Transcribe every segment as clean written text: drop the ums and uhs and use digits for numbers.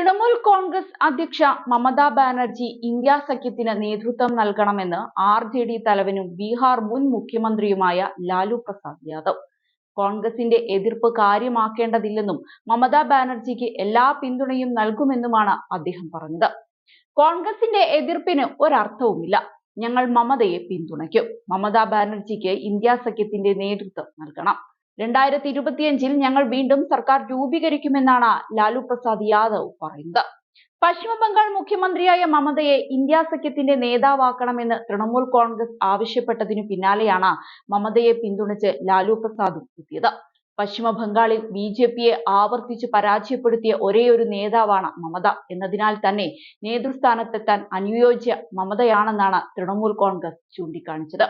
തൃണമൂൽ കോൺഗ്രസ് അധ്യക്ഷ മമതാ ബാനർജി ഇന്ത്യ സഖ്യത്തിന് നേതൃത്വം നൽകണമെന്ന് RJD തലവനും ബീഹാർ മുൻ മുഖ്യമന്ത്രിയുമായ ലാലു പ്രസാദ് യാദവ്. കോൺഗ്രസിന്റെ എതിർപ്പ് കാര്യമാക്കേണ്ടതില്ലെന്നും മമതാ ബാനർജിക്ക് എല്ലാ പിന്തുണയും നൽകുമെന്നുമാണ് അദ്ദേഹം പറഞ്ഞത്. കോൺഗ്രസിന്റെ എതിർപ്പിന് ഒരർത്ഥവുമില്ല. ഞങ്ങൾ മമതയെ പിന്തുണയ്ക്കും. മമതാ ബാനർജിക്ക് ഇന്ത്യ സഖ്യത്തിന്റെ നേതൃത്വം നൽകണം. 2025-ൽ ഞങ്ങൾ വീണ്ടും സർക്കാർ രൂപീകരിക്കുമെന്നാണ് ലാലു പ്രസാദ് യാദവ് പറയുന്നത്. പശ്ചിമ ബംഗാൾ മുഖ്യമന്ത്രിയായ മമതയെ ഇന്ത്യ സഖ്യത്തിന്റെ നേതാവാക്കണമെന്ന് തൃണമൂൽ കോൺഗ്രസ് ആവശ്യപ്പെട്ടതിനു പിന്നാലെയാണ് മമതയെ പിന്തുണച്ച് ലാലു പ്രസാദും എത്തിയത്. പശ്ചിമ ബംഗാളിൽ BJPയെ ആവർത്തിച്ച് പരാജയപ്പെടുത്തിയ ഒരേയൊരു നേതാവാണ് മമത എന്നതിനാൽ തന്നെ നേതൃസ്ഥാനത്തെത്താൻ അനുയോജ്യ മമതയാണെന്നാണ് തൃണമൂൽ കോൺഗ്രസ് ചൂണ്ടിക്കാണിച്ചത്.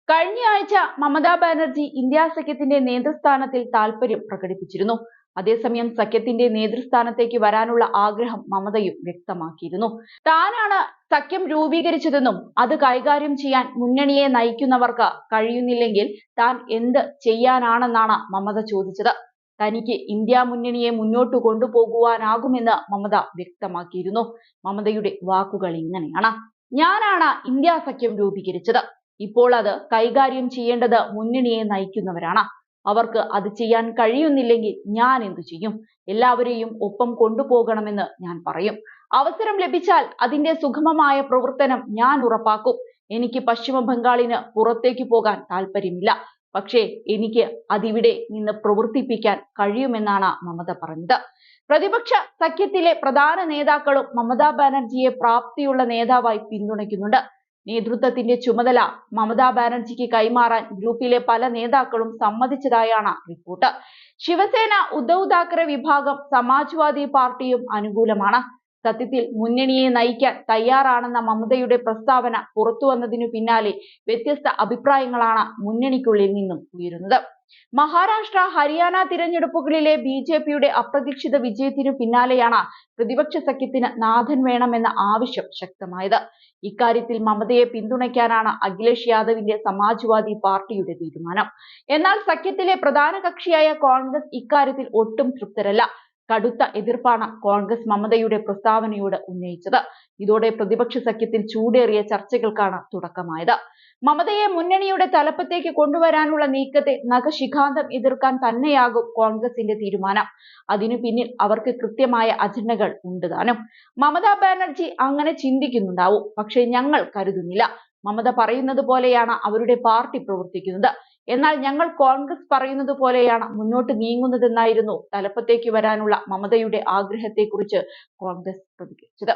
കഴിഞ്ഞ ആഴ്ച മമതാ ബാനർജി ഇന്ത്യ സഖ്യത്തിന്റെ നേതൃസ്ഥാനത്തിൽ താൽപര്യം പ്രകടിപ്പിച്ചിരുന്നു. അതേസമയം സഖ്യത്തിന്റെ നേതൃസ്ഥാനത്തേക്ക് വരാനുള്ള ആഗ്രഹം മമതയും വ്യക്തമാക്കിയിരുന്നു. താനാണ് സഖ്യം രൂപീകരിച്ചതെന്നും അത് കൈകാര്യം ചെയ്യാൻ മുന്നണിയെ നയിക്കുന്നവർക്ക് കഴിയുന്നില്ലെങ്കിൽ താൻ എന്ത് ചെയ്യാനാണെന്നാണ് മമത ചോദിച്ചത്. തനിക്ക് ഇന്ത്യ മുന്നണിയെ മുന്നോട്ട് കൊണ്ടുപോകുവാനാകുമെന്ന് മമത വ്യക്തമാക്കിയിരുന്നു. മമതയുടെ വാക്കുകൾ ഇങ്ങനെയാണ്: ഞാനാണ് ഇന്ത്യ സഖ്യം രൂപീകരിച്ചത്. ഇപ്പോൾ അത് കൈകാര്യം ചെയ്യേണ്ടത് മുന്നണിയെ നയിക്കുന്നവരാണ്. അവർക്ക് അത് ചെയ്യാൻ കഴിയുന്നില്ലെങ്കിൽ ഞാൻ എന്തു ചെയ്യും? എല്ലാവരെയും ഒപ്പം കൊണ്ടുപോകണമെന്ന് ഞാൻ പറയും. അവസരം ലഭിച്ചാൽ അതിന്റെ സുഗമമായ പ്രവർത്തനം ഞാൻ ഉറപ്പാക്കും. എനിക്ക് പശ്ചിമ ബംഗാളിന് പുറത്തേക്ക് പോകാൻ താല്പര്യമില്ല. പക്ഷേ എനിക്ക് അതിവിടെ നിന്ന് പ്രവർത്തിപ്പിക്കാൻ കഴിയുമെന്നാണ് മമത പറഞ്ഞത്. പ്രതിപക്ഷ സഖ്യത്തിലെ പ്രധാന നേതാക്കളും മമതാ ബാനർജിയെ പ്രാപ്തിയുള്ള നേതാവായി പിന്തുണയ്ക്കുന്നുണ്ട്. നേതൃത്വത്തിന്റെ ചുമതല മമതാ ബാനർജിക്ക് കൈമാറാൻ ഗ്രൂപ്പിലെ പല നേതാക്കളും സമ്മതിച്ചതായാണ് റിപ്പോർട്ട്. ശിവസേന, ഉദ്ധവ് താക്കറെ വിഭാഗം, സമാജ്വാദി പാർട്ടിയും അനുകൂലമാണ്. സത്യത്തിൽ മുന്നണിയെ നയിക്കാൻ തയ്യാറാണെന്ന മമതയുടെ പ്രസ്താവന പുറത്തുവന്നതിനു പിന്നാലെ വ്യത്യസ്ത അഭിപ്രായങ്ങളാണ് മുന്നണിക്കുള്ളിൽ നിന്നും ഉയരുന്നത്. മഹാരാഷ്ട്ര, ഹരിയാന തിരഞ്ഞെടുപ്പുകളിലെ BJPയുടെ അപ്രതീക്ഷിത വിജയത്തിനു പിന്നാലെയാണ് പ്രതിപക്ഷ സഖ്യത്തിന് നാഥൻ വേണമെന്ന ആവശ്യം ശക്തമായത്. ഇക്കാര്യത്തിൽ മമതയെ പിന്തുണയ്ക്കാനാണ് അഖിലേഷ് യാദവിന്റെ സമാജ്വാദി പാർട്ടിയുടെ തീരുമാനം. എന്നാൽ സഖ്യത്തിലെ പ്രധാന കക്ഷിയായ കോൺഗ്രസ് ഇക്കാര്യത്തിൽ ഒട്ടും തൃപ്തരല്ല. കടുത്ത എതിർപ്പാണ് കോൺഗ്രസ് മമതയുടെ പ്രസ്താവനയോട് ഉന്നയിച്ചത്. ഇതോടെ പ്രതിപക്ഷ സഖ്യത്തിൽ ചൂടേറിയ ചർച്ചകൾക്കാണ് തുടക്കമായത്. മമതയെ മുന്നണിയുടെ തലപ്പത്തേക്ക് കൊണ്ടുവരാനുള്ള നീക്കത്തെ നഖശിഖാന്തം എതിർക്കാൻ തന്നെയാകും കോൺഗ്രസിന്റെ തീരുമാനം. അതിനു പിന്നിൽ അവർക്ക് കൃത്യമായ അജണ്ടകൾ ഉണ്ട് താനും. മമതാ ബാനർജി അങ്ങനെ ചിന്തിക്കുന്നുണ്ടാവും. പക്ഷേ ഞങ്ങൾ കരുതുന്നില്ല. മമത പറയുന്നത് പോലെയാണ് അവരുടെ പാർട്ടി പ്രവർത്തിക്കുന്നത്. എന്നാൽ ഞങ്ങൾ കോൺഗ്രസ് പറയുന്നത് പോലെയാണ് മുന്നോട്ട് നീങ്ങുന്നതെന്നായിരുന്നു തലപ്പത്തേക്ക് വരാനുള്ള മമതയുടെ ആഗ്രഹത്തെക്കുറിച്ച് കോൺഗ്രസ് പ്രതികരിച്ചത്.